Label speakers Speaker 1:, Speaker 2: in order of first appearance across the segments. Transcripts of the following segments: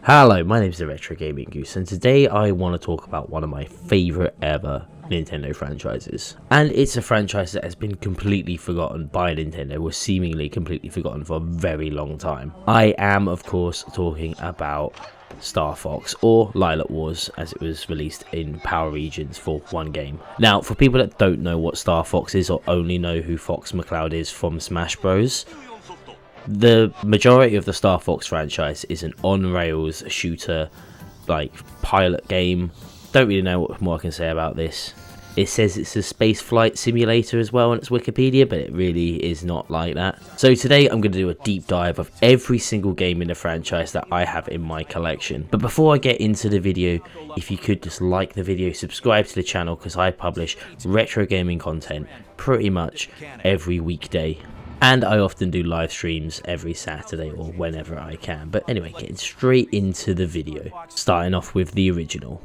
Speaker 1: Hello, my name is the Retro Gaming Goose, and today I want to talk about one of my favourite ever Nintendo franchises. And it's a franchise that has been completely forgotten by Nintendo, or seemingly completely forgotten for a very long time. I am, of course, talking about Starfox, or Lilac Wars, as it was released in Power Regions for one game. Now, for people that don't know what Starfox is, or only know who Fox McCloud is from Smash Bros., the majority of the Starfox franchise is an on-rails shooter, like, pilot game. Don't really know what more I can say about this. It says it's a space flight simulator as well on its Wikipedia, but it really is not like that. So today I'm going to do a deep dive of every single game in the franchise that I have in my collection. But before I get into the video, if you could just like the video, subscribe to the channel, because I publish retro gaming content pretty much every weekday. And I often do live streams every Saturday or whenever I can. But anyway, getting straight into the video. Starting off with the original.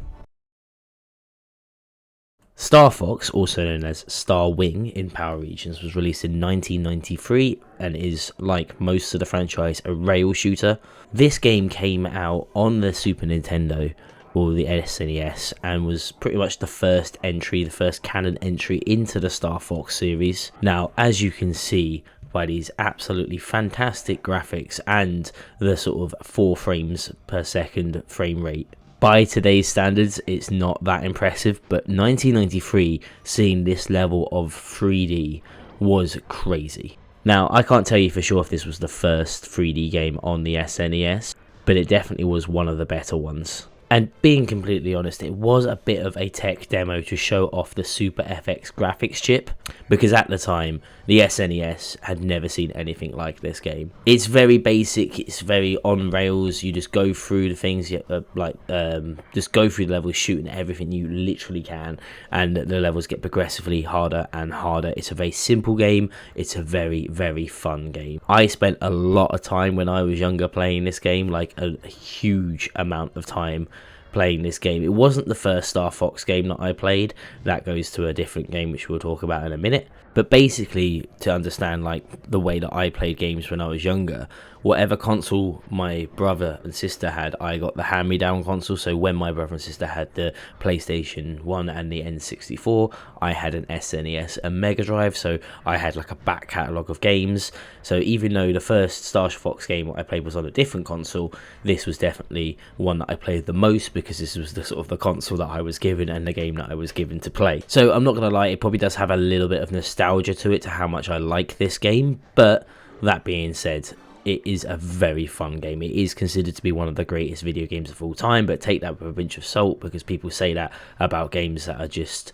Speaker 1: Starfox, also known as Star Wing in Power Regions, was released in 1993 and is, like most of the franchise, a rail shooter. This game came out on the Super Nintendo or the SNES and was pretty much the first entry, the first canon entry into the Starfox series. Now, as you can see by these absolutely fantastic graphics and the sort of 4 frames per second frame rate, by today's standards it's not that impressive, but 1993 seeing this level of 3D was crazy. Now, I can't tell you for sure if this was the first 3D game on the SNES, but it definitely was one of the better ones. And being completely honest, it was a bit of a tech demo to show off the Super FX graphics chip, because at the time, the SNES had never seen anything like this game. It's very basic, it's very on rails, you just go through the things, just go through the levels shooting everything you literally can, and the levels get progressively harder and harder. It's a very simple game, it's a very, very fun game. I spent a lot of time when I was younger playing this game, like a huge amount of time playing this game. It wasn't the first Starfox game that I played, that goes to a different game which we'll talk about in a minute. But basically, to understand like the way that I played games when I was younger, whatever console my brother and sister had, I got the hand-me-down console. So when my brother and sister had the PlayStation 1 and the N64, I had an SNES and Mega Drive, so I had like a back catalogue of games. So even though the first Starfox game I played was on a different console, this was definitely one that I played the most, because this was the sort of the console that I was given and the game that I was given to play. So I'm not going to lie, it probably does have a little bit of nostalgia to it, to how much I like this game, but that being said, it is a very fun game. It is considered to be one of the greatest video games of all time, but take that with a pinch of salt, because people say that about games that are just,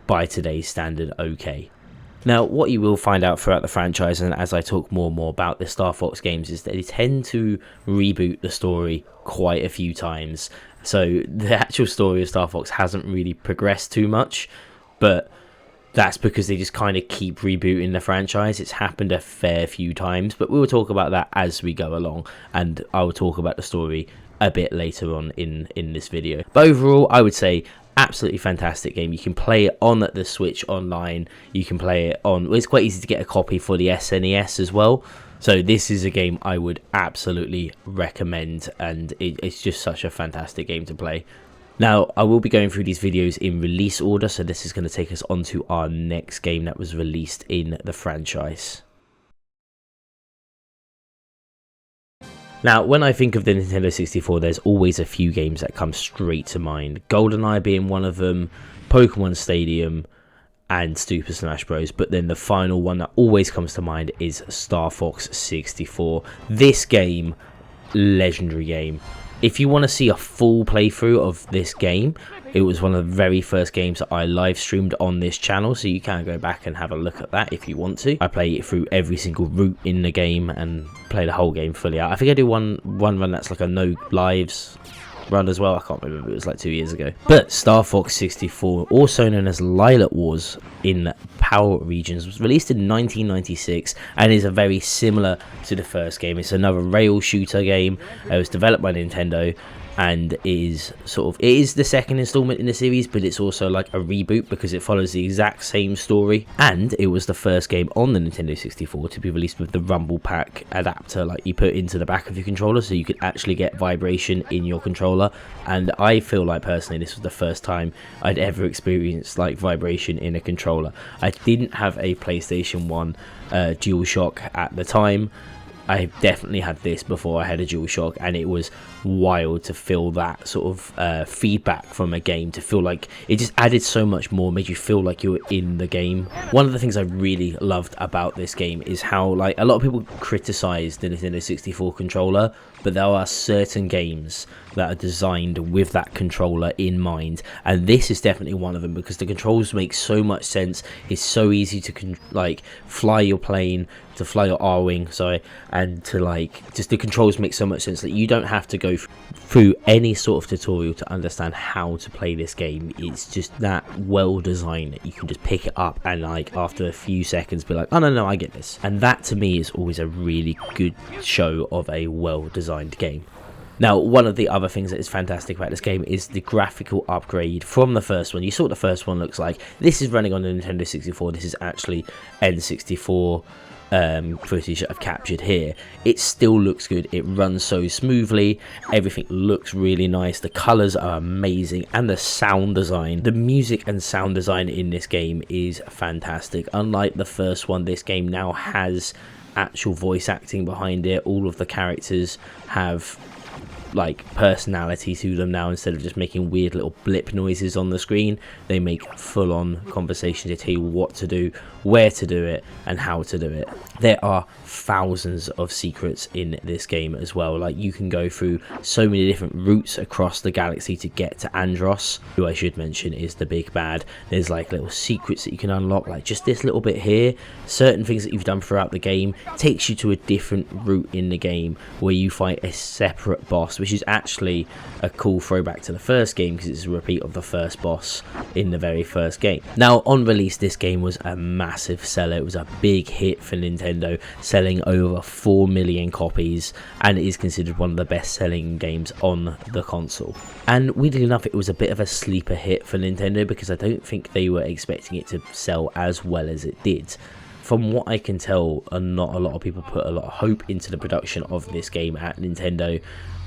Speaker 1: by today's standard, okay. Now, what you will find out throughout the franchise, and as I talk more and more about the Starfox games, is that they tend to reboot the story quite a few times. So the actual story of Starfox hasn't really progressed too much, but that's because they just kind of keep rebooting the franchise. It's happened a fair few times, but we will talk about that as we go along, and I will talk about the story a bit later on in this video. But overall, I would say absolutely fantastic game. You can play it on the Switch online, you can play it on, well, it's quite easy to get a copy for the SNES as well. So this is a game I would absolutely recommend, and it's just such a fantastic game to play. Now, I will be going through these videos in release order, so this is going to take us on to our next game that was released in the franchise. Now, when I think of the Nintendo 64, there's always a few games that come straight to mind. GoldenEye being one of them, Pokemon Stadium, and Super Smash Bros. But then the final one that always comes to mind is Star Fox 64. This game, legendary game. If you want to see a full playthrough of this game, it was one of the very first games that I live streamed on this channel, so you can go back and have a look at that if you want to. I play it through every single route in the game and play the whole game fully out. I think I do one run that's like a no lives run as well. I can't remember, it was like 2 years ago. But Starfox 64, also known as Lilac Wars in Power Regions, was released in 1996 and is a very similar to the first game. It's another rail shooter game. It was developed by Nintendo, and is sort of, it is the second installment in the series, but it's also like a reboot because it follows the exact same story. And it was the first game on the Nintendo 64 to be released with the Rumble Pack adapter, like you put into the back of your controller, so you could actually get vibration in your controller. And I feel like personally this was the first time I'd ever experienced like vibration in a controller. I didn't have a PlayStation 1 DualShock at the time. I definitely had this before I had a DualShock, and it was wild to feel that sort of feedback from a game, to feel like it just added so much more, made you feel like you were in the game. One of the things I really loved about this game is how, like, a lot of people criticize the Nintendo 64 controller, but there are certain games that are designed with that controller in mind, and this is definitely one of them, because the controls make so much sense. It's so easy to like fly your plane, to fly your R-Wing, sorry, and to like, just the controls make so much sense that you don't have to go through any sort of tutorial to understand how to play this game. It's just that well designed that you can just pick it up and like after a few seconds be like, oh no, I get this. And that to me is always a really good show of a well designed game. Now, one of the other things that is fantastic about this game is the graphical upgrade from the first one. You saw what the first one looks like. This is running on the Nintendo 64. This is actually N64 footage that I've captured here. It still looks good. It runs so smoothly. Everything looks really nice. The colors are amazing, and the sound design, the music and sound design in this game is fantastic. Unlike the first one, this game now has actual voice acting behind it. All of the characters have like personality to them now. Instead of just making weird little blip noises on the screen, they make full-on conversations. They tell you what to do, where to do it, and how to do it. There are thousands of secrets in this game as well. Like, you can go through so many different routes across the galaxy to get to Andros, who I should mention is the big bad. There's like little secrets that you can unlock, like just this little bit here. Certain things that you've done throughout the game takes you to a different route in the game where you fight a separate boss, which is actually a cool throwback to the first game because it's a repeat of the first boss in the very first game. Now, on release, this game was a massive seller. It was a big hit for Nintendo, selling over 4 million copies, and it is considered one of the best selling games on the console. And weirdly enough, it was a bit of a sleeper hit for Nintendo because I don't think they were expecting it to sell as well as it did. From what I can tell, not a lot of people put a lot of hope into the production of this game at Nintendo,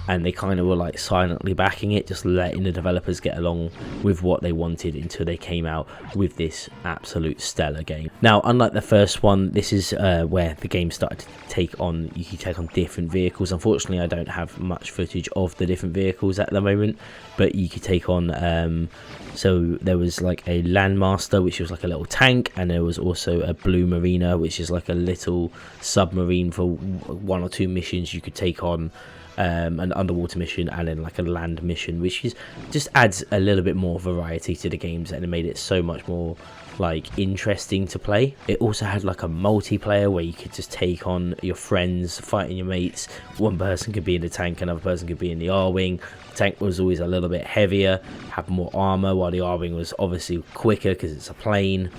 Speaker 1: and they kind of were like silently backing it, just letting the developers get along with what they wanted until they came out with this absolute stellar game. Now, unlike the first one, this is where the game started to take on, you can take on different vehicles. Unfortunately, I don't have much footage of the different vehicles at the moment, but you could take on, so there was like a Landmaster, which was like a little tank, and there was also a Blue Marina, which is like a little submarine for one or two missions you could take on. An underwater mission and then like a land mission, which is just adds a little bit more variety to the games, and it made it so much more like interesting to play. It also had like a multiplayer where you could just take on your friends, fighting your mates. One person could be in the tank, another person could be in the R-Wing. The tank was always a little bit heavier, had more armor, while the R-Wing was obviously quicker because it's a plane.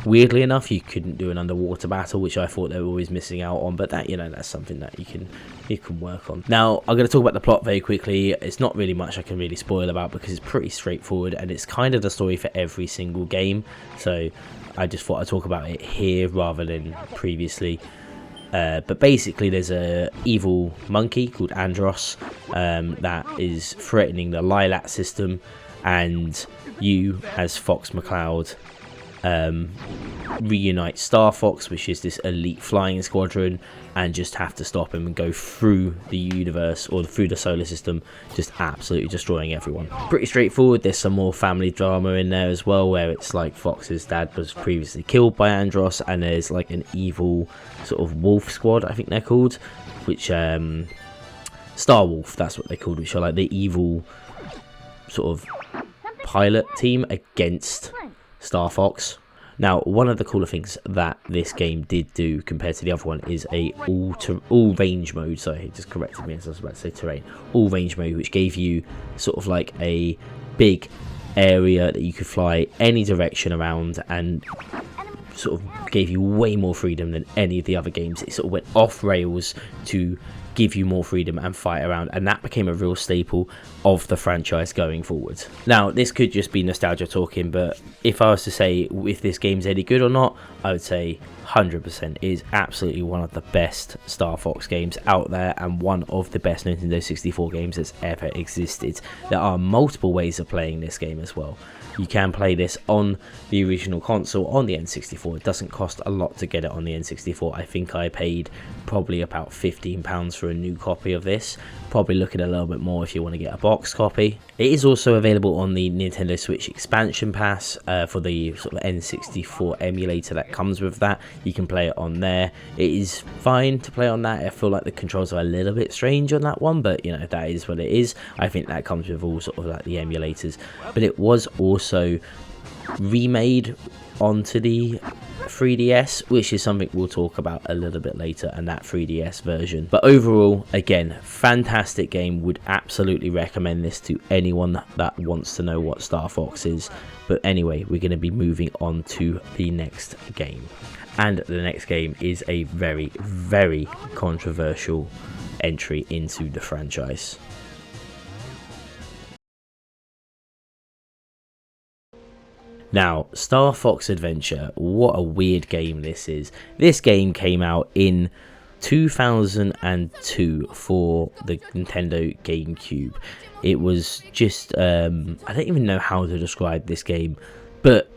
Speaker 1: Weirdly enough, you couldn't do an underwater battle, which I thought they were always missing out on, but that, you know, that's something that you can work on. Now, I'm going to talk about the plot very quickly. It's not really much I can really spoil about because it's pretty straightforward, and it's kind of the story for every single game, so I just thought I'd talk about it here rather than previously. But basically, there's a evil monkey called Andros that is threatening the Lilat system, and you, as Fox McCloud, reunite Starfox, which is this elite flying squadron, and just have to stop him and go through the universe or through the solar system, just absolutely destroying everyone. Pretty straightforward. There's some more family drama in there as well, where it's like Fox's dad was previously killed by Andros, and there's like an evil sort of wolf squad, I think they're called, which Star Wolf, that's what they're called, which are like the evil sort of pilot team against Starfox. Now, one of the cooler things that this game did do compared to the other one is a all range mode. Sorry, it just corrected me as I was about to say terrain. All range mode, which gave you sort of like a big area that you could fly any direction around, and sort of gave you way more freedom than any of the other games. It sort of went off rails to give you more freedom and fight around, and that became a real staple of the franchise going forward. Now, this could just be nostalgia talking, but if I was to say if this game's any good or not, I would say 100% is absolutely one of the best Star Fox games out there, and one of the best Nintendo 64 games that's ever existed. There are multiple ways of playing this game as well. You can play this on the original console on the N64. It doesn't cost a lot to get it on the N64. I think I paid probably about £15 for a new copy of this. Probably looking a little bit more if you want to get a box copy. It is also available on the Nintendo Switch expansion pass for the sort of N64 emulator that comes with that. You can play it on there. It is fine to play on that. I feel like the controls are a little bit strange on that one, but you know, that is what it is. I think that comes with all sort of like the emulators. But it was also remade onto the 3DS, which is something we'll talk about a little bit later, and that 3DS version. But overall, again, fantastic game. Would absolutely recommend this to anyone that wants to know what Star Fox is. But anyway, we're going to be moving on to the next game, and the next game is a very, very controversial entry into the franchise. Now, Star Fox Adventure, what a weird game this is. This game came out in 2002 for the Nintendo GameCube. It was just, I don't even know how to describe this game, but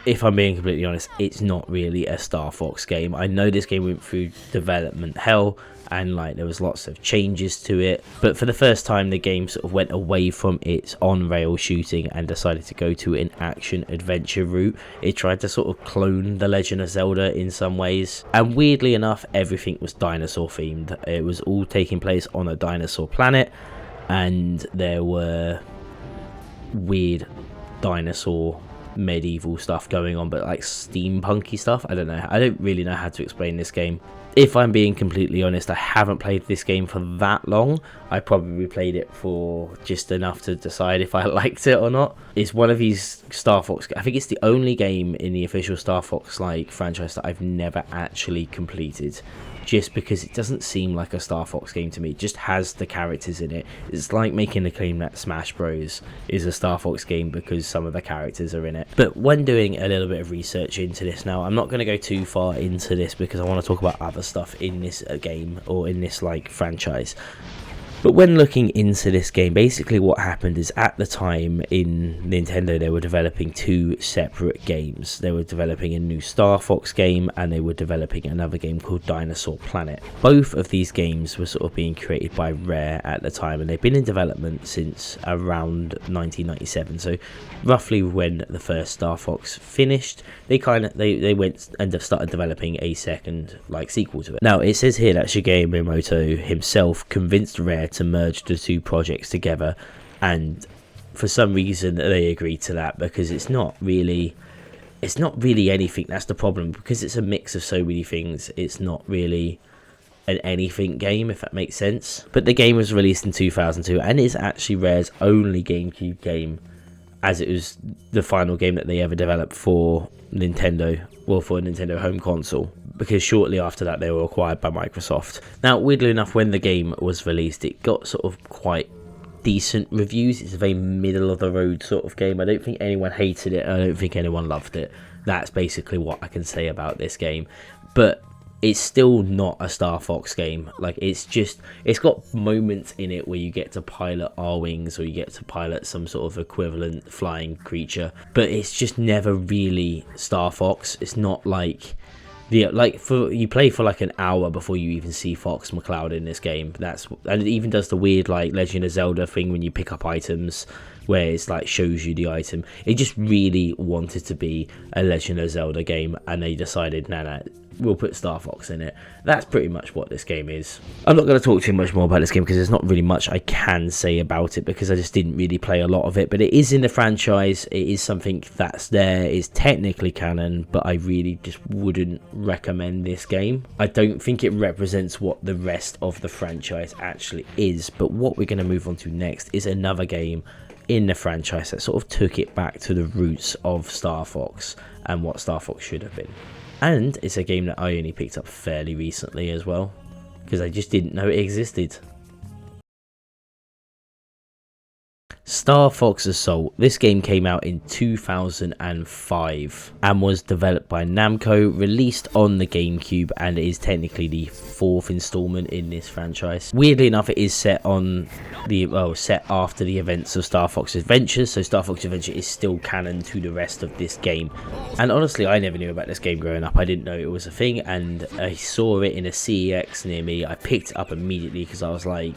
Speaker 1: if I'm being completely honest, it's not really a Star Fox game. I know this game went through development hell, and like there was lots of changes to it, but for the first time the game sort of went away from its on-rail shooting and decided to go to an action adventure route. It tried to sort of clone The Legend of Zelda in some ways, and weirdly enough everything was dinosaur themed. It was all taking place on a dinosaur planet, and there were weird dinosaur medieval stuff going on, but like steampunky stuff. I don't know, I don't really know how to explain this game. If I'm being completely honest, I haven't played this game for that long. I probably played it for just enough to decide if I liked it or not. It's one of these Star Fox, I think it's the only game in the official Star Fox like franchise that I've never actually completed, just because it doesn't seem like a Star Fox game to me. It just has the characters in it. It's like making the claim that Smash Bros is a Star Fox game because some of the characters are in it. But when doing a little bit of research into this, now I'm not going to go too far into this because I want to talk about other stuff in this game or in this like franchise. But when looking into this game, basically what happened is at the time in Nintendo, they were developing two separate games. They were developing a new Star Fox game, and they were developing another game called Dinosaur Planet. Both of these games were sort of being created by Rare at the time, and they've been in development since around 1997. So roughly when the first Star Fox finished, they went and started developing a second like sequel to it. Now it says here that Shigeru Miyamoto himself convinced Rare to merge the two projects together, and for some reason they agreed to that because it's not really anything. That's the problem, because it's a mix of so many things. It's not really an anything game, if that makes sense. But the game was released in 2002 and is actually Rare's only GameCube game, as it was the final game that they ever developed for Nintendo, well, for a Nintendo home console, because shortly after that they were acquired by Microsoft. Now, weirdly enough, when the game was released, it got sort of quite decent reviews. It's a very middle of the road sort of game. I don't think anyone hated it, I don't think anyone loved it. That's basically what I can say about this game. But it's still not a Star Fox game. Like, it's got moments in it where you get to pilot R-Wings, or you get to pilot some sort of equivalent flying creature, but it's just never really Star Fox. It's not like you play for like an hour before you even see Fox McCloud in this game. And it even does the weird like Legend of Zelda thing when you pick up items, where it's like shows you the item. It just really wanted to be a Legend of Zelda game, and they decided, no, we'll put Star Fox in it. That's pretty much what this game is. I'm not going to talk too much more about this game because there's not really much I can say about it, because I just didn't really play a lot of it. But it is in the franchise. It is something that's there. It's technically canon, but I really just wouldn't recommend this game. I don't think it represents what the rest of the franchise actually is. But what we're going to move on to next is another game in the franchise that sort of took it back to the roots of Star Fox and what Star Fox should have been. And it's a game that I only picked up fairly recently as well, because I just didn't know it existed. Starfox Assault. This game came out in 2005 and was developed by Namco, released on the GameCube, and is technically the 4th installment in this franchise. Weirdly enough, it is set on the set after the events of Star Fox Adventures, so Star Fox Adventure is still canon to the rest of this game. And honestly, I never knew about this game growing up. I didn't know it was a thing, and I saw it in a CEX near me. I picked it up immediately because I was like,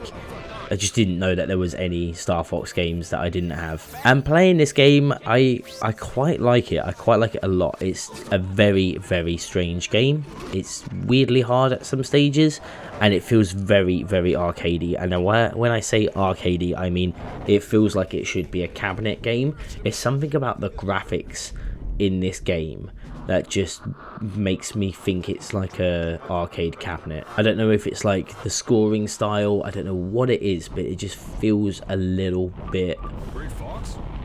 Speaker 1: I just didn't know that there was any Star Fox games that I didn't have. And playing this game, I quite like it. I quite like it a lot. It's a very, very strange game. It's weirdly hard at some stages, and it feels very, very arcadey. And when I say arcadey, I mean it feels like it should be a cabinet game. It's something about the graphics in this game that just makes me think it's like a arcade cabinet. I don't know if it's like the scoring style, I don't know what it is, but it just feels a little bit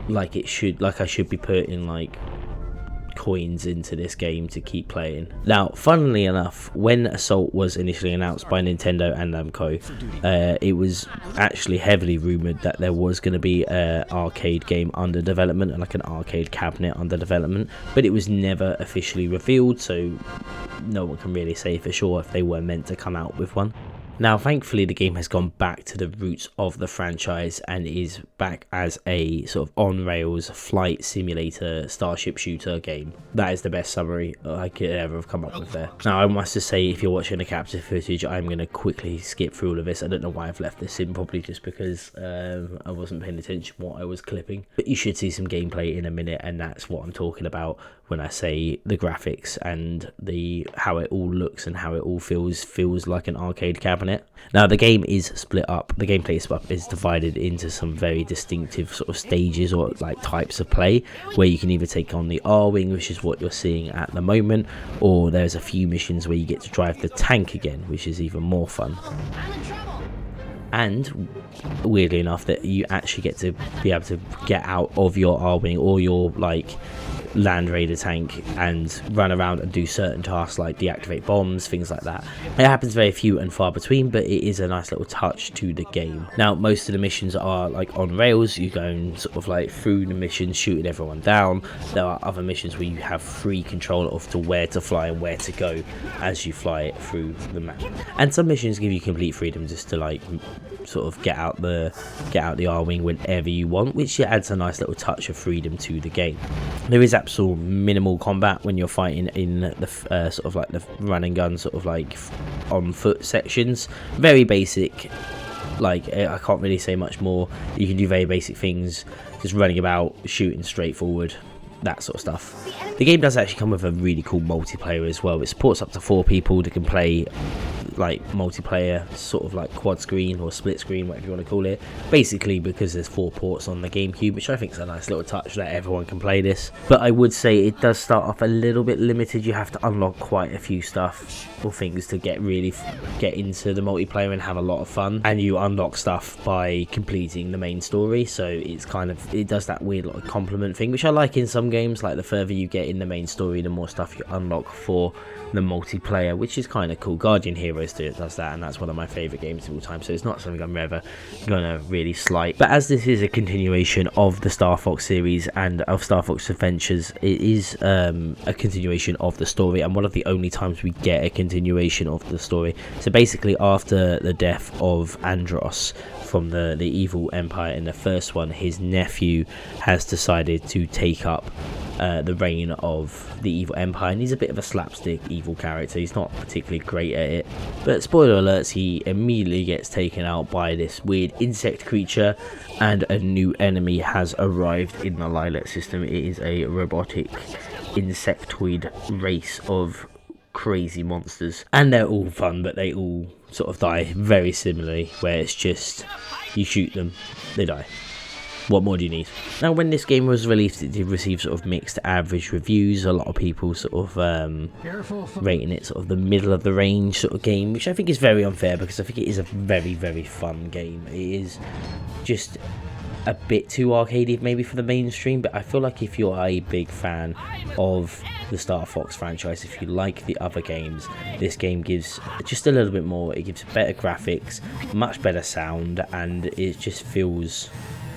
Speaker 1: like I should be putting like coins into this game to keep playing. Now, funnily enough, when Assault was initially announced by Nintendo and Namco, it was actually heavily rumored that there was going to be an arcade game under development and like an arcade cabinet under development, but it was never officially revealed, so no one can really say for sure if they were meant to come out with one. Now, thankfully, the game has gone back to the roots of the franchise and is back as a sort of on-rails flight simulator starship shooter game. That is the best summary I could ever have come up with there. Now, I must just say, if you're watching the capture footage, I'm going to quickly skip through all of this. I don't know why I've left this in, probably just because I wasn't paying attention to what I was clipping. But you should see some gameplay in a minute, and that's what I'm talking about when I say the graphics and how it all looks and how it all feels like an arcade cabinet. Now, the game is split up. The gameplay is divided into some very distinctive sort of stages or like types of play, where you can either take on the R-Wing, which is what you're seeing at the moment, or there's a few missions where you get to drive the tank again, which is even more fun. And weirdly enough, that you actually get to be able to get out of your R-Wing or your like Land Raider tank and run around and do certain tasks like deactivate bombs, things like that. It happens very few and far between, but it is a nice little touch to the game. Now, most of the missions are like on rails. You go and sort of like through the missions, shooting everyone down. There are other missions where you have free control of to where to fly and where to go as you fly through the map. And some missions give you complete freedom just to like sort of get out the R-Wing whenever you want, which adds a nice little touch of freedom to the game. There is absolute minimal combat when you're fighting in the sort of like the run and gun sort of like on foot sections. Very basic, like I can't really say much more. You can do very basic things, just running about, shooting straight forward, that sort of stuff. The game does actually come with a really cool multiplayer as well. It supports up to 4 people that can play like multiplayer, sort of like quad screen or split screen, whatever you want to call it, basically because there's 4 ports on the GameCube, which I think is a nice little touch that everyone can play this. But I would say it does start off a little bit limited. You have to unlock quite a few stuff or things to get into the multiplayer and have a lot of fun, and you unlock stuff by completing the main story, so it's kind of, it does that weird like compliment thing, which I like in some games. Like the further you get in the main story, the more stuff you unlock for the multiplayer, which is kind of cool. Guardian Heroes does that, and that's one of my favourite games of all time, so it's not something I'm ever gonna really slight. But as this is a continuation of the Star Fox series and of Star Fox Adventures, it is a continuation of the story, and one of the only times we get a continuation of the story. So basically, after the death of Andros from the evil empire in the first one, his nephew has decided to take up the reign of the evil empire, and he's a bit of a slapstick evil character. He's not particularly great at it, but spoiler alerts, he immediately gets taken out by this weird insect creature, and a new enemy has arrived in the Lilac system. It is a robotic insectoid race of crazy monsters, and they're all fun, but they all sort of die very similarly, where it's just you shoot them, they die. What more do you need? Now, when this game was released, it did receive sort of mixed average reviews. A lot of people sort of rating it sort of the middle of the range sort of game, which I think is very unfair, because I think it is a very, very fun game. It is just a bit too arcadey maybe for the mainstream, but I feel like if you're a big fan of the Starfox franchise, if you like the other games, this game gives just a little bit more. It gives better graphics, much better sound, and it just feels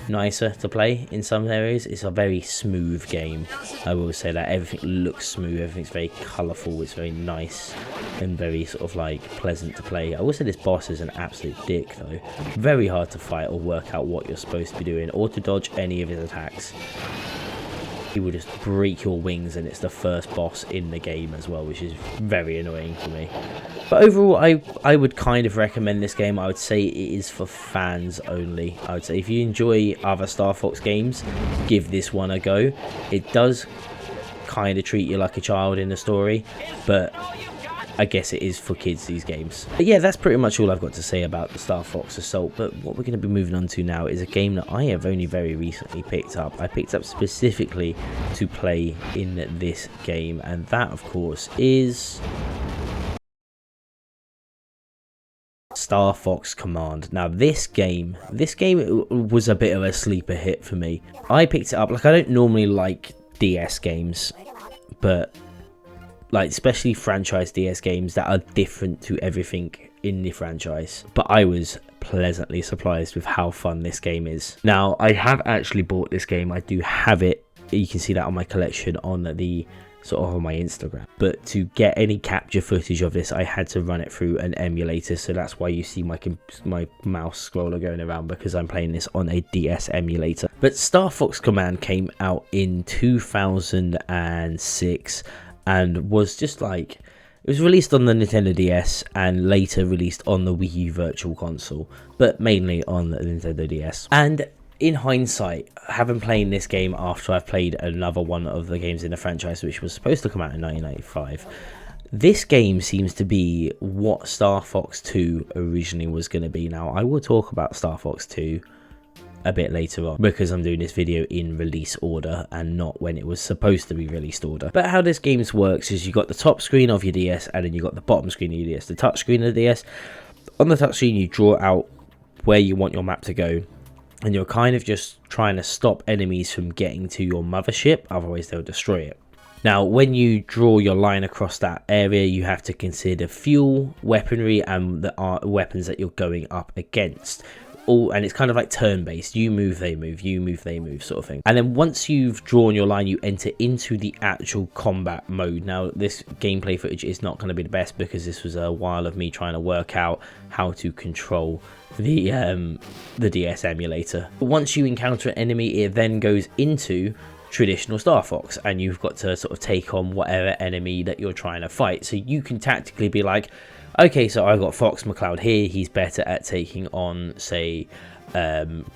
Speaker 1: nicer to play in some areas. It's a very smooth game, I will say that. Everything looks smooth, everything's very colourful, it's very nice and very sort of like pleasant to play. I will say this boss is an absolute dick though, very hard to fight or work out what you're supposed to be doing or to dodge any of his attacks. He will just break your wings, and it's the first boss in the game as well, which is very annoying for me. But overall, I would kind of recommend this game. I would say it is for fans only. I would say if you enjoy other Starfox games, give this one a go. It does kind of treat you like a child in the story, but I guess it is for kids, these games. But yeah, that's pretty much all I've got to say about the Starfox Assault. But what we're going to be moving on to now is a game that I have only very recently picked up. I picked up specifically to play in this game, and that of course is Starfox Command. Now this game was a bit of a sleeper hit for me. I picked it up, like I don't normally like DS games, but like especially franchise DS games that are different to everything in the franchise. But I was pleasantly surprised with how fun this game is. Now I have actually bought this game. I do have it. You can see that on my collection on the sort of on my Instagram. But to get any capture footage of this, I had to run it through an emulator. So that's why you see my mouse scroller going around, because I'm playing this on a DS emulator. But Starfox Command came out in 2006. And was just like, it was released on the Nintendo DS and later released on the Wii U Virtual Console, but mainly on the Nintendo DS. And in hindsight, having played this game after I've played another one of the games in the franchise, which was supposed to come out in 1995, this game seems to be what Star Fox 2 originally was going to be. Now, I will talk about Star Fox 2 a bit later on, because I'm doing this video in release order and not when it was supposed to be released order. But how this game works is you got the top screen of your DS and then you got the bottom screen of your DS, the touch screen of the DS. On the touch screen you draw out where you want your map to go, and you're kind of just trying to stop enemies from getting to your mothership, otherwise they'll destroy it. Now when you draw your line across that area, you have to consider fuel, weaponry, and the weapons that you're going up against. And it's kind of like turn-based. You move, they move, you move, they move, sort of thing. And then once you've drawn your line, you enter into the actual combat mode. Now, this gameplay footage is not going to be the best, because this was a while of me trying to work out how to control the DS emulator. But once you encounter an enemy, it then goes into traditional Starfox, and you've got to sort of take on whatever enemy that you're trying to fight. So you can tactically be like, okay, so I've got Fox McCloud here. He's better at taking on, say,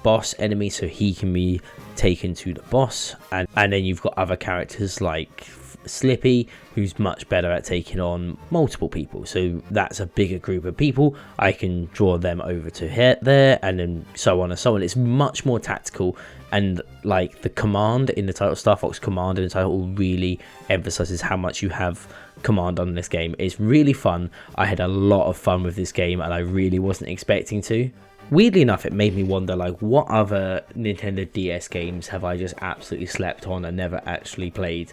Speaker 1: boss enemies, so he can be taken to the boss. And then you've got other characters like Slippy, who's much better at taking on multiple people. So that's a bigger group of people. I can draw them over to here, there, and then so on and so on. It's much more tactical, and like the command in the title, Starfox Command in the title, really emphasizes how much you have command on this game. It's really fun. I had a lot of fun with this game, and I really wasn't expecting to. Weirdly enough, it made me wonder, like, what other Nintendo DS games have I just absolutely slept on and never actually played,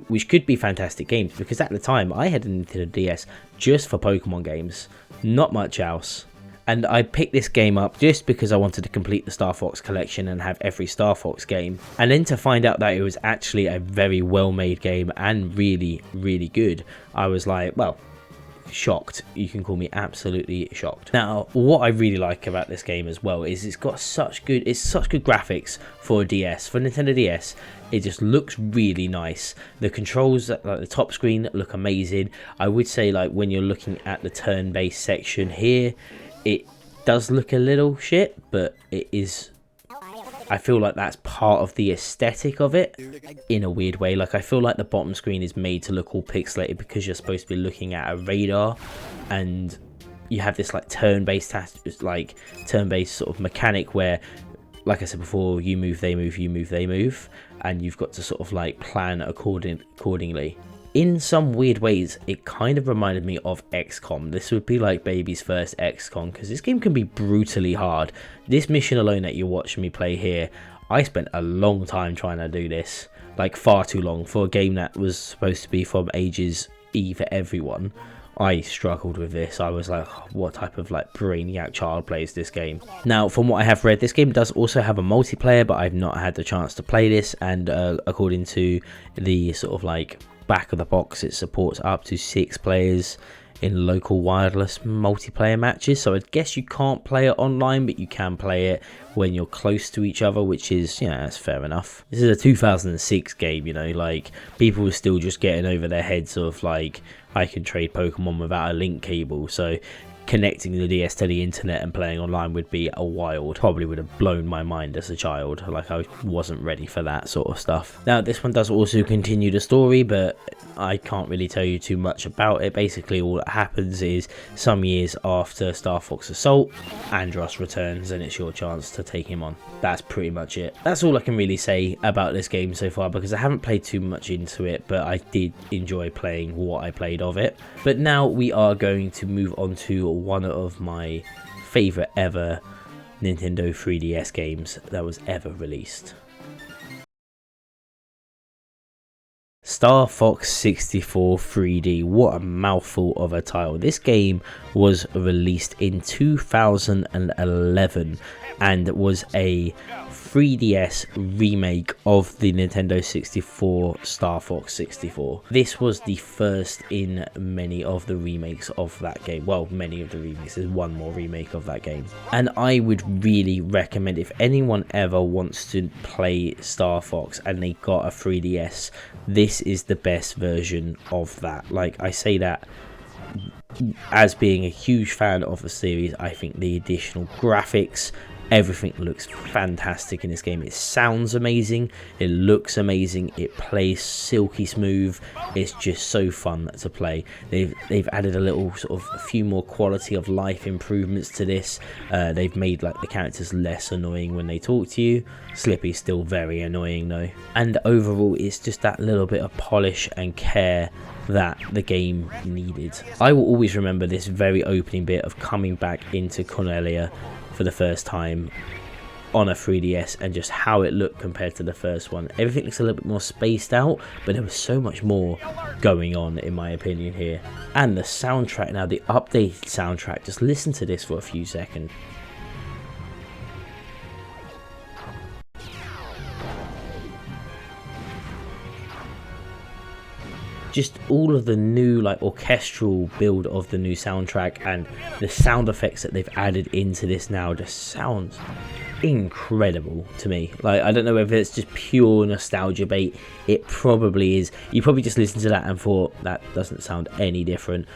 Speaker 1: which could be fantastic games, because at the time I had a Nintendo DS just for Pokemon games, not much else. And I picked this game up just because I wanted to complete the Star Fox collection and have every Star Fox game. And then to find out that it was actually a very well made game and really, really good, I was like, well, shocked. You can call me absolutely shocked. Now, what I really like about this game as well is it's got such good graphics for a DS, for Nintendo DS. It just looks really nice. The controls, like the top screen, look amazing. I would say, like, when you're looking at the turn-based section here, it does look a little shit, but it is, I feel like that's part of the aesthetic of it in a weird way. Like, I feel like the bottom screen is made to look all pixelated because you're supposed to be looking at a radar, and you have this like turn-based sort of mechanic where, like I said before, you move, they move, you move, they move, and you've got to sort of like plan accordingly. In some weird ways, it kind of reminded me of XCOM. This would be like baby's first XCOM, because this game can be brutally hard. This mission alone that you're watching me play here, I spent a long time trying to do this, like far too long for a game that was supposed to be from ages E for everyone. I struggled with this. I was like, what type of like brainiac child plays this game? Now, from what I have read, this game does also have a multiplayer, but I've not had the chance to play this, and according to the sort of like back of the box, it supports up to 6 players in local wireless multiplayer matches. So I guess you can't play it online, but you can play it when you're close to each other, which is, yeah, that's fair enough. This is a 2006 game, you know, like people were still just getting over their heads of like, I can trade Pokemon without a link cable, so connecting the DS to the internet and playing online would be a wild. Probably would have blown my mind as a child. Like, I wasn't ready for that sort of stuff. Now, this one does also continue the story, but I can't really tell you too much about it. Basically, all that happens is some years after Starfox Assault, Andros returns and it's your chance to take him on. That's pretty much it. That's all I can really say about this game so far, because I haven't played too much into it, but I did enjoy playing what I played of it. But now we are going to move on to one of my favourite ever Nintendo 3DS games that was ever released. Starfox 64 3D. What a mouthful of a title. This game was released in 2011 and was a 3DS remake of the Nintendo 64 Starfox 64. This was the first in many of the remakes of that game. Well, many of the remakes. There's one more remake of that game. And I would really recommend, if anyone ever wants to play Starfox and they got a 3DS, this is the best version of that. Like, I say that as being a huge fan of the series. I think the additional graphics, everything looks fantastic in this game. It sounds amazing, it looks amazing, it plays silky smooth. It's just so fun to play. They've added a little sort of a few more quality of life improvements to this. They've made like the characters less annoying when they talk to you. Slippy's still very annoying though. And overall, it's just that little bit of polish and care that the game needed. I will always remember this very opening bit of coming back into Cornelia for the first time on a 3DS and just how it looked compared to the first one. Everything looks a little bit more spaced out, but there was so much more going on in my opinion here. And the soundtrack now, the updated soundtrack, just listen to this for a few seconds. Just all of the new like orchestral build of the new soundtrack and the sound effects that they've added into this now just sounds incredible to me. Like, I don't know whether it's just pure nostalgia bait. It probably is. You probably just listened to that and thought that doesn't sound any different.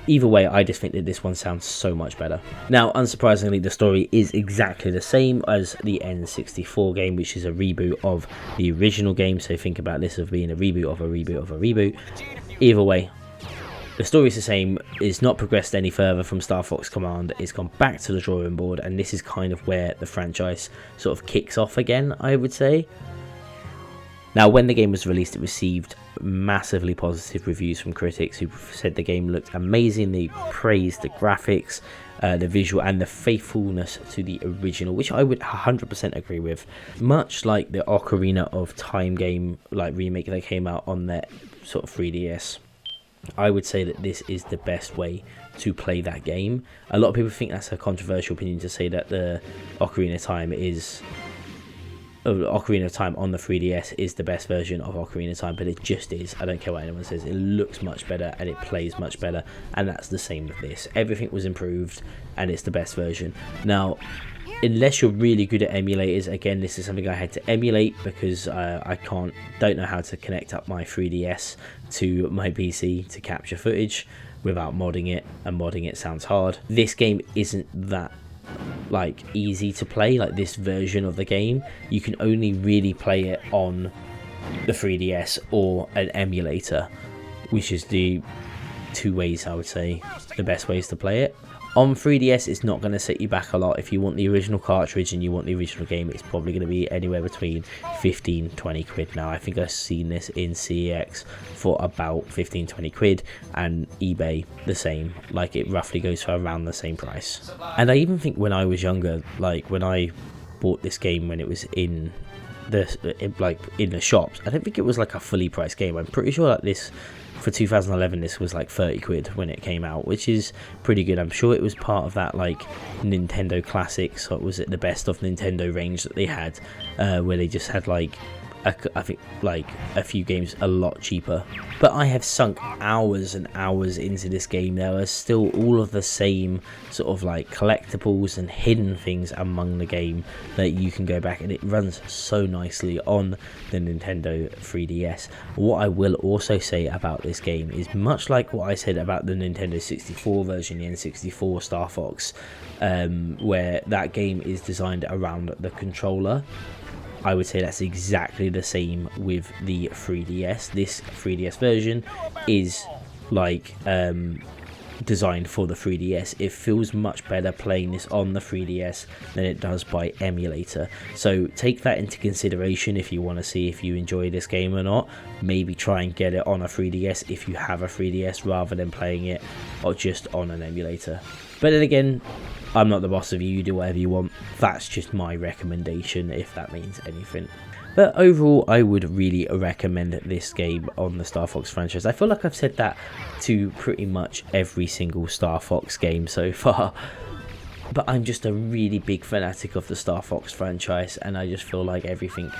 Speaker 1: Either way, I just think that this one sounds so much better. Now, unsurprisingly, the story is exactly the same as the N64 game, which is a reboot of the original game. So think about this as being a reboot of a reboot of a reboot. Either way, the story is the same. It's not progressed any further from Star Fox Command. It's gone back to the drawing board, and this is kind of where the franchise sort of kicks off again, I would say. Now, when the game was released, it received massively positive reviews from critics who said the game looked amazing. They praised the graphics, the visual, and the faithfulness to the original, which I would 100% agree with. Much like the Ocarina of Time game like remake that came out on that sort of 3DS, I would say that this is the best way to play that game. A lot of people think that's a controversial opinion to say that the Ocarina of Time on the 3DS is the best version of Ocarina of Time, but it just is. I don't care what anyone says. It looks much better and it plays much better, and that's the same with this. Everything was improved and it's the best version. Now, unless you're really good at emulators, again, this is something I had to emulate because I don't know how to connect up my 3DS to my PC to capture footage without modding it, and modding it sounds hard. This game isn't that like easy to play. Like, this version of the game, you can only really play it on the 3DS or an emulator, which is the two ways I would say the best ways to play it. On 3DS, it's not going to set you back a lot. If you want the original cartridge and you want the original game, it's probably going to be anywhere between 15-20 quid. Now, I think I've seen this in CEX for about 15-20 quid, and eBay the same. Like, it roughly goes for around the same price. And I even think when I was younger, like when I bought this game when it was in the shops, I don't think it was like a fully priced game. I'm pretty sure that this, for 2011, this was like 30 quid when it came out, which is pretty good. I'm sure it was part of that like Nintendo Classics, or was it the best of Nintendo range that they had, where they just had like I think like a few games a lot cheaper. But I have sunk hours and hours into this game. There are still all of the same sort of like collectibles and hidden things among the game that you can go back, and it runs so nicely on the Nintendo 3DS. What I will also say about this game is much like what I said about the Nintendo 64 version, the N64 Starfox, where that game is designed around the controller. I would say that's exactly the same with the 3DS. This 3DS version is like designed for the 3DS. It feels much better playing this on the 3DS than it does by emulator. So take that into consideration if you want to see if you enjoy this game or not. Maybe try and get it on a 3DS if you have a 3DS, rather than playing it or just on an emulator. But then again, I'm not the boss of you, you do whatever you want. That's just my recommendation, if that means anything. But overall, I would really recommend this game on the Starfox franchise. I feel like I've said that to pretty much every single Starfox game so far. But I'm just a really big fanatic of the Starfox franchise, and I just feel like everything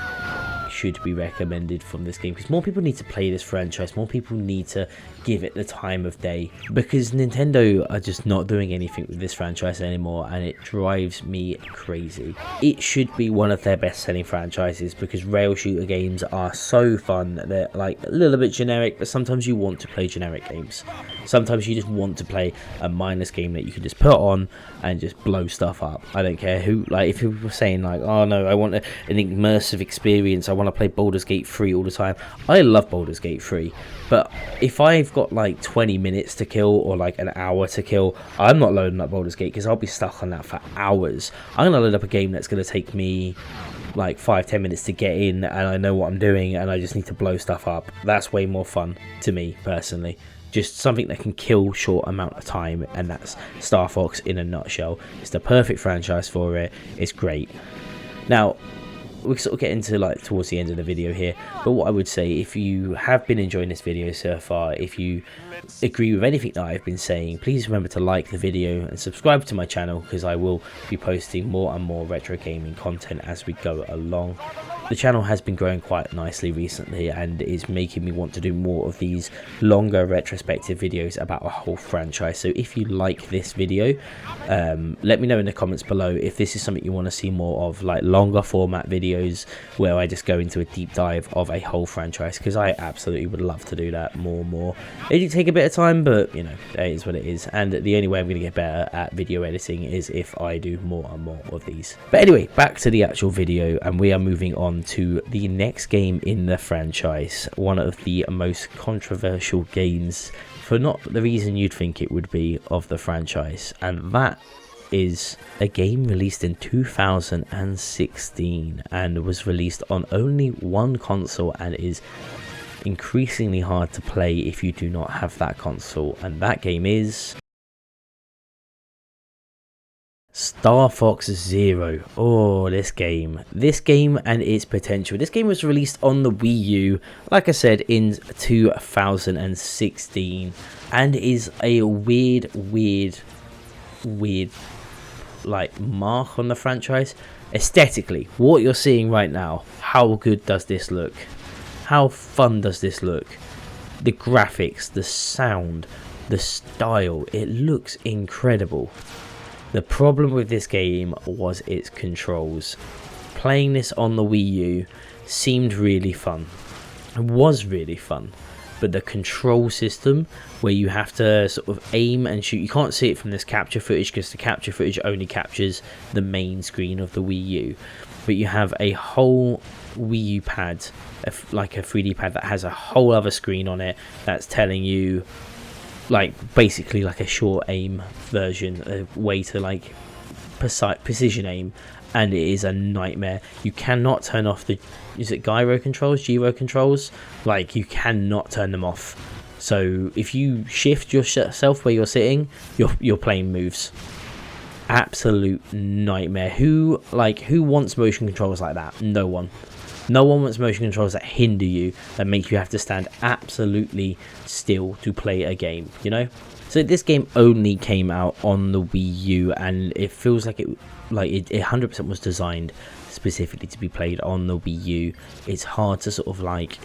Speaker 1: should be recommended from this game, because more people need to play this franchise, more people need to give it the time of day, because Nintendo are just not doing anything with this franchise anymore, and it drives me crazy. It should be one of their best selling franchises, because rail shooter games are so fun. They're like a little bit generic, but sometimes you want to play generic games. Sometimes you just want to play a mindless game that you can just put on and just blow stuff up. I don't care who, like, if people were saying like, oh no, I want an immersive experience, I want to play Baldur's Gate 3 all the time. I love Baldur's Gate 3, but if I've got like 20 minutes to kill or like an hour to kill, I'm not loading up Baldur's Gate, because I'll be stuck on that for hours. I'm gonna load up a game that's gonna take me like 5-10 minutes to get in, and I know what I'm doing, and I just need to blow stuff up. That's way more fun to me personally. Just something that can kill short amount of time, and that's Starfox in a nutshell. It's the perfect franchise for it. It's great. Now, we sort of get into like towards the end of the video here, but what I would say, if you have been enjoying this video so far, if you agree with anything that I've been saying, please remember to like the video and subscribe to my channel, because I will be posting more and more retro gaming content as we go along. The channel has been growing quite nicely recently, and is making me want to do more of these longer retrospective videos about a whole franchise. So if you like this video, let me know in the comments below if this is something you want to see more of, like longer format videos where I just go into a deep dive of a whole franchise, because I absolutely would love to do that more and more. It do take a bit of time, but you know, it is what it is, and the only way I'm going to get better at video editing is if I do more and more of these. But anyway, back to the actual video, and we are moving on to the next game in the franchise, one of the most controversial games, for not the reason you'd think it would be, of the franchise, and that is a game released in 2016 and was released on only one console, and is increasingly hard to play if you do not have that console, and that game is Starfox Zero. Oh, this game and its potential. This game was released on the Wii U, like I said, in 2016, and is a weird like mark on the franchise. Aesthetically, what you're seeing right now, how good does this look? How fun does this look? The graphics, the sound, the style, it looks incredible. The problem with this game was its controls. Playing this on the Wii U seemed really fun. It was really fun. But the control system, where you have to sort of aim and shoot, you can't see it from this capture footage, because the capture footage only captures the main screen of the Wii U. But you have a whole Wii U pad, like a 3D pad that has a whole other screen on it that's telling you like basically like a short aim version, a way to like precision aim, and it is a nightmare. You cannot turn off the, is it gyro controls? Like, you cannot turn them off. So if you shift yourself where you're sitting, your plane moves. Absolute nightmare. Who wants motion controls like that? No one. No one wants motion controls that hinder you, that make you have to stand absolutely still to play a game, you know? So this game only came out on the Wii U, and it feels like it 100% was designed specifically to be played on the Wii U. It's hard to sort of like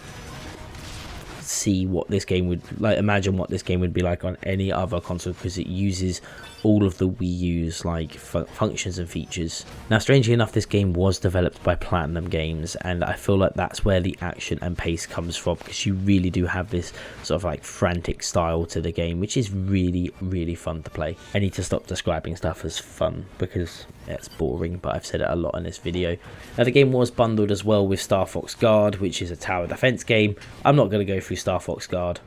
Speaker 1: see what this game would like, imagine what this game would be like on any other console, because it uses all of the Wii U's like functions and features. Now, strangely enough, this game was developed by Platinum Games, and I feel like that's where the action and pace comes from, because you really do have this sort of like frantic style to the game, which is really, really fun to play. I need to stop describing stuff as fun because it's boring, but I've said it a lot in this video. Now, the game was bundled as well with Starfox Guard, which is a tower defense game. I'm not going to go through Starfox Guard,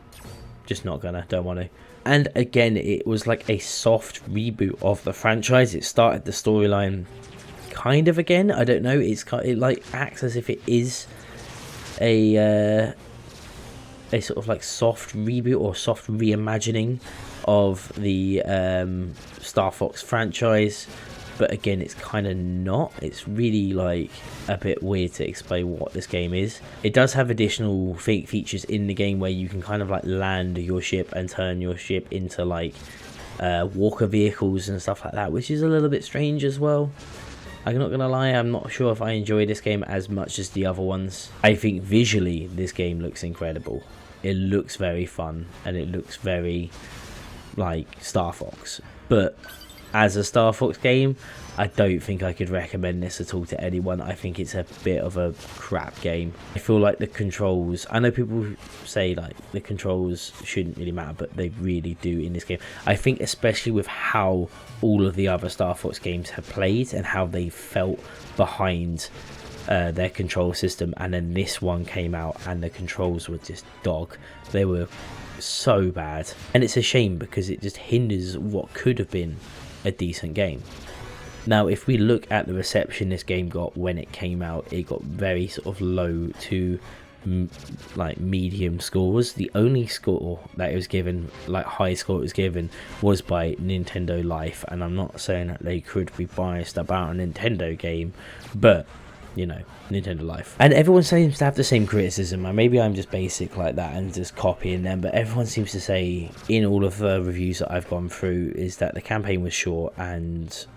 Speaker 1: just not gonna, don't want to. And again, it was like a soft reboot of the franchise. It started the storyline kind of again. I don't know. It like acts as if it is a sort of like soft reboot or soft reimagining of the Starfox franchise. But again, it's kind of not. It's really like a bit weird to explain what this game is. It does have additional features in the game where you can kind of like land your ship and turn your ship into like walker vehicles and stuff like that, which is a little bit strange as well. I'm not gonna lie, I'm not sure if I enjoy this game as much as the other ones. I think visually this game looks incredible. It looks very fun, and it looks very like Starfox, but as a Star Fox game, I don't think I could recommend this at all to anyone. I think it's a bit of a crap game. I feel like the controls, I know people say like the controls shouldn't really matter, but they really do in this game. I think especially with how all of the other Star Fox games have played and how they felt behind their control system, and then this one came out and the controls were just dog. They were so bad, and it's a shame because it just hinders what could have been a decent game. Now, if we look at the reception this game got when it came out, it got very sort of low to like medium scores. The only score that it was given, like high score it was given, was by Nintendo Life, and I'm not saying that they could be biased about a Nintendo game, but you know, Nintendo Life. And everyone seems to have the same criticism, and maybe I'm just basic like that and just copying them, but everyone seems to say in all of the reviews that I've gone through is that the campaign was short and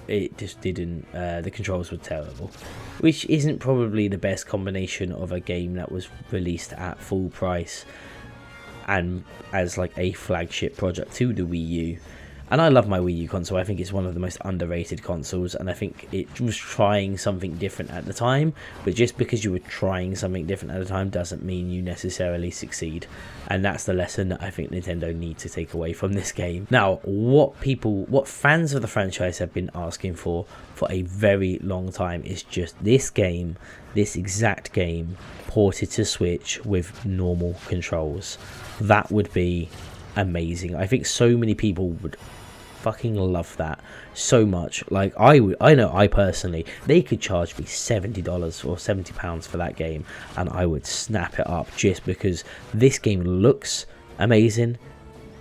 Speaker 1: it just didn't, the controls were terrible, which isn't probably the best combination of a game that was released at full price and as like a flagship project to the Wii U. And I love my Wii U console. I think it's one of the most underrated consoles, and I think it was trying something different at the time, but just because you were trying something different at the time doesn't mean you necessarily succeed, and that's the lesson that I think Nintendo need to take away from this game. Now, what fans of the franchise have been asking for a very long time is just this game, this exact game, ported to Switch with normal controls. That would be amazing. I think so many people would fucking love that so much. Like I know I personally, they could charge me $70 or £70 for that game and I would snap it up, just because this game looks amazing,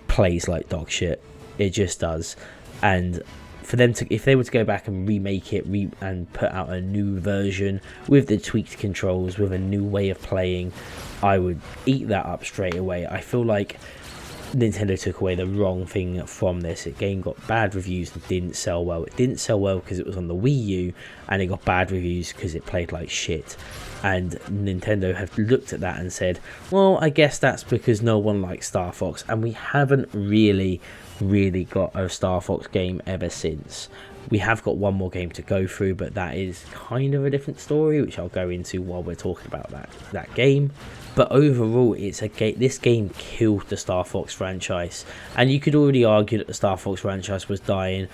Speaker 1: plays like dog shit. It just does. And for them to, if they were to go back and remake it and put out a new version with the tweaked controls, with a new way of playing, I would eat that up straight away. I feel like Nintendo took away the wrong thing from this. The game got bad reviews and didn't sell well. It didn't sell well because it was on the Wii U, and it got bad reviews because it played like shit. And Nintendo have looked at that and said, well, I guess that's because no one likes Star Fox, and we haven't really got a Star Fox game ever since. We have got one more game to go through, but that is kind of a different story, which I'll go into while we're talking about that game. But overall, it's a game. This game killed the Star Fox franchise, and you could already argue that the Star Fox franchise was dying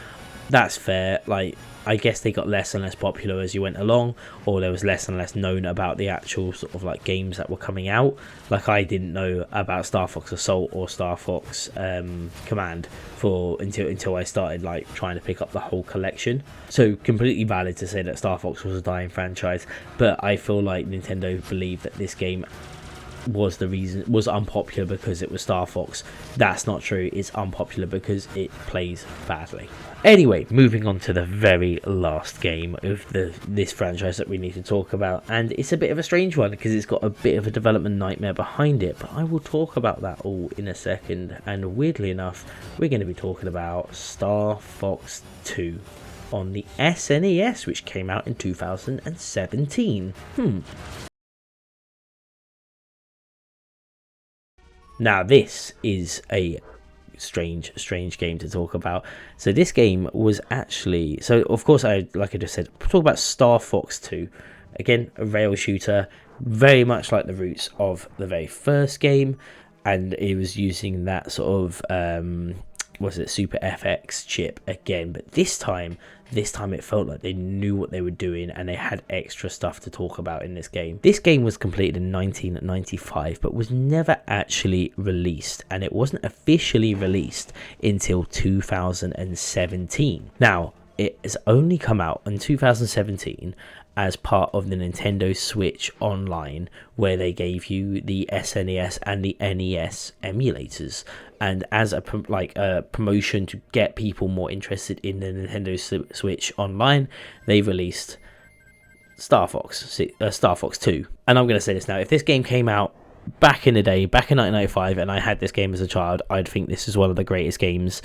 Speaker 1: That's fair. Like, I guess they got less and less popular as you went along, or there was less and less known about the actual sort of like games that were coming out. Like, I didn't know about Starfox Assault or Starfox Command until I started like trying to pick up the whole collection. So completely valid to say that Starfox was a dying franchise, but I feel like Nintendo believed that this game was unpopular because it was Starfox. That's not true. It's unpopular because it plays badly. Anyway, moving on to the very last game of this franchise that we need to talk about, and it's a bit of a strange one because it's got a bit of a development nightmare behind it, but I will talk about that all in a second. And weirdly enough, we're going to be talking about Star Fox 2 on the SNES, which came out in 2017. Now, this is a strange game to talk about. So this game was actually, so of course, like I just said, talk about Star Fox 2. Again, a rail shooter, very much like the roots of the very first game, and it was using that sort of Super FX chip again, but this time it felt like they knew what they were doing and they had extra stuff to talk about in this game. This game was completed in 1995 but was never actually released, and it wasn't officially released until 2017. Now, it has only come out in 2017 as part of the Nintendo Switch Online, where they gave you the SNES and the NES emulators, and as a promotion to get people more interested in the Nintendo Switch Online, they released Star Fox 2. And I'm going to say this now, if this game came out back in the day, back in 1995, and I had this game as a child, I'd think this is one of the greatest games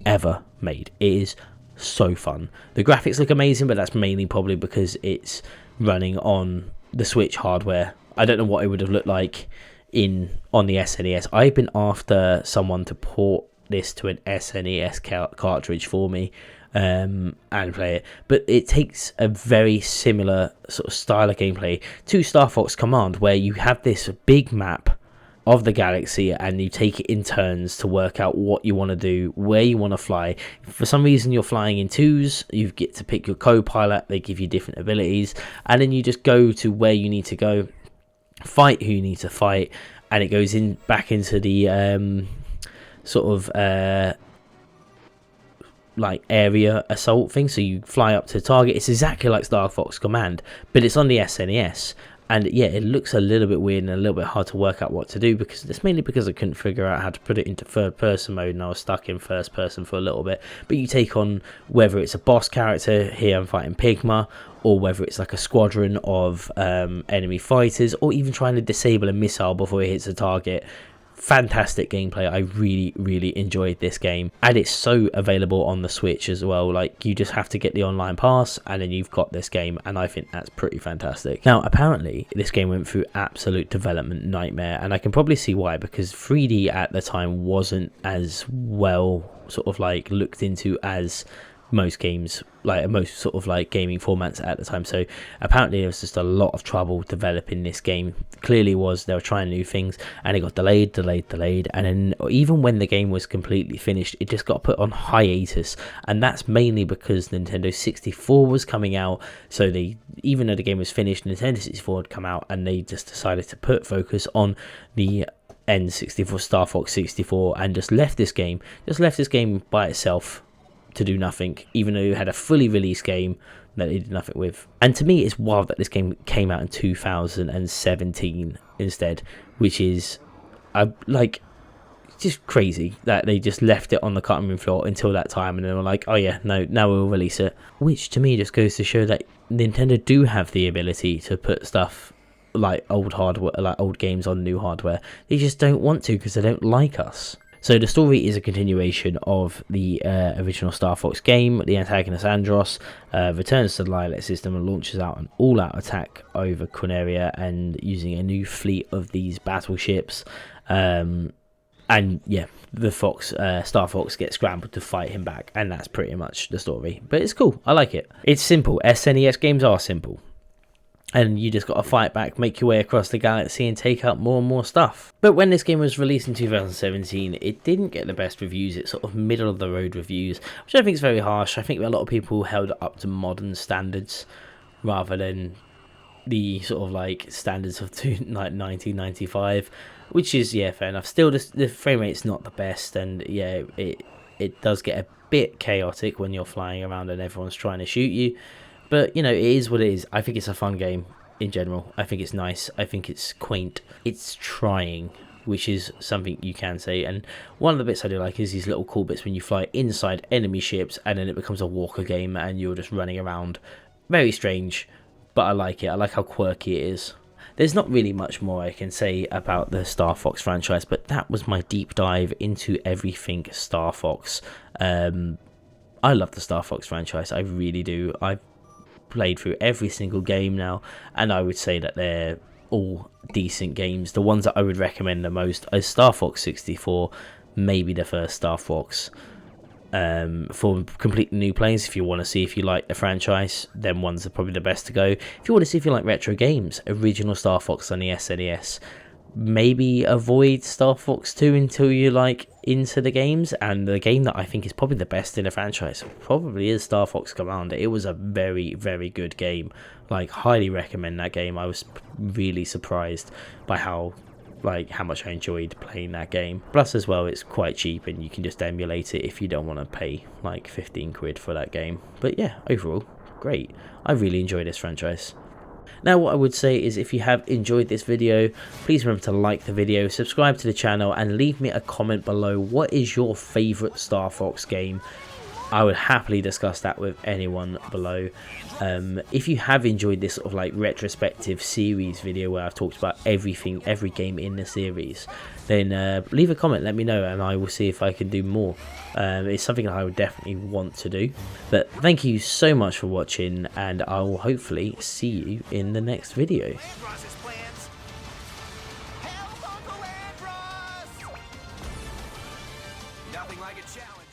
Speaker 1: ever made. It is so fun. The graphics look amazing, but that's mainly probably because it's running on the Switch hardware. I don't know what it would have looked like on the SNES. I've been after someone to port this to an SNES cartridge for me and play it, but it takes a very similar sort of style of gameplay to Star Fox Command, where you have this big map of the galaxy and you take it in turns to work out what you want to do, where you want to fly. For some reason you're flying in twos, you get to pick your co-pilot, they give you different abilities, and then you just go to where you need to go, fight who you need to fight, and it goes back into the like area assault thing. So you fly up to the target. It's exactly like Star Fox Command, but it's on the SNES. And yeah, it looks a little bit weird and a little bit hard to work out what to do, because it's mainly because I couldn't figure out how to put it into third person mode and I was stuck in first person for a little bit. But you take on, whether it's a boss character, here I'm fighting Pigma, or whether it's like a squadron of enemy fighters, or even trying to disable a missile before it hits a target. Fantastic gameplay. I really enjoyed this game, and it's so available on the Switch as well. Like, you just have to get the online pass and then you've got this game, and I think that's pretty fantastic. Now, apparently this game went through absolute development nightmare, and I can probably see why, because 3D at the time wasn't as well sort of like looked into as most games, like most sort of like gaming formats at the time. So apparently there was just a lot of trouble developing this game. Clearly was, they were trying new things, and it got delayed, and then even when the game was completely finished, it just got put on hiatus. And that's mainly because Nintendo 64 was coming out. So they, even though the game was finished, Nintendo 64 had come out, and they just decided to put focus on the N64, Star Fox 64, and just left this game by itself to do nothing, even though you had a fully released game that they did nothing with. And to me, it's wild that this game came out in 2017 instead, which is like just crazy that they just left it on the cutting room floor until that time, and then were like, oh yeah, no, now we'll release it. Which to me just goes to show that Nintendo do have the ability to put stuff like old hardware, like old games on new hardware. They just don't want to because they don't like us. So the story is a continuation of the original Star Fox game. The antagonist Andros returns to the Lilac system and launches out an all-out attack over Corneria, and using a new fleet of these battleships. And yeah, the Star Fox gets scrambled to fight him back, and that's pretty much the story. But it's cool. I like it. It's simple. SNES games are simple. and you just got to fight back, make your way across the galaxy and take out more and more stuff. But when this game was released in 2017, it didn't get the best reviews. It's sort of middle of the road reviews, which I think is very harsh. I think a lot of people held it up to modern standards rather than the sort of like standards of 1995, which is, yeah, fair enough. Still, the frame rate's not the best, and yeah, it does get a bit chaotic when you're flying around and everyone's trying to shoot you. But, you know, it is what it is. I think it's a fun game in general. I think it's nice. I think it's quaint. It's trying, which is something you can say. And one of the bits I do like is these little cool bits when you fly inside enemy ships and then it becomes a walker game and you're just running around. Very strange, but I like it. I like how quirky it is. There's not really much more I can say about the Starfox franchise, but that was my deep dive into everything Starfox. I love the Starfox franchise. I really do. I've played through every single game now, and I would say that they're all decent games. The ones that I would recommend the most is Starfox 64, maybe the first Starfox. For completely new players, if you want to see if you like the franchise, then ones are probably the best to go. If you want to see if you like retro games, original Starfox on the SNES, maybe avoid Starfox 2 until you like into the games. And the game that I think is probably the best in the franchise probably is Starfox Commander. It was a very, very good game. Like, highly recommend that game. I was really surprised by how much I enjoyed playing that game. Plus as well, it's quite cheap and you can just emulate it if you don't want to pay like 15 quid for that game. But yeah, overall, great. I really enjoy this franchise. Now what I would say is, if you have enjoyed this video, please remember to like the video, subscribe to the channel, and leave me a comment below. What is your favourite Starfox game? I would happily discuss that with anyone below. If you have enjoyed this sort of like retrospective series video where I've talked about every game in the series, then leave a comment, let me know, and I will see if I can do more. It's something that I would definitely want to do. But thank you so much for watching, and I will hopefully see you in the next video.
Speaker 2: Nothing like a challenge.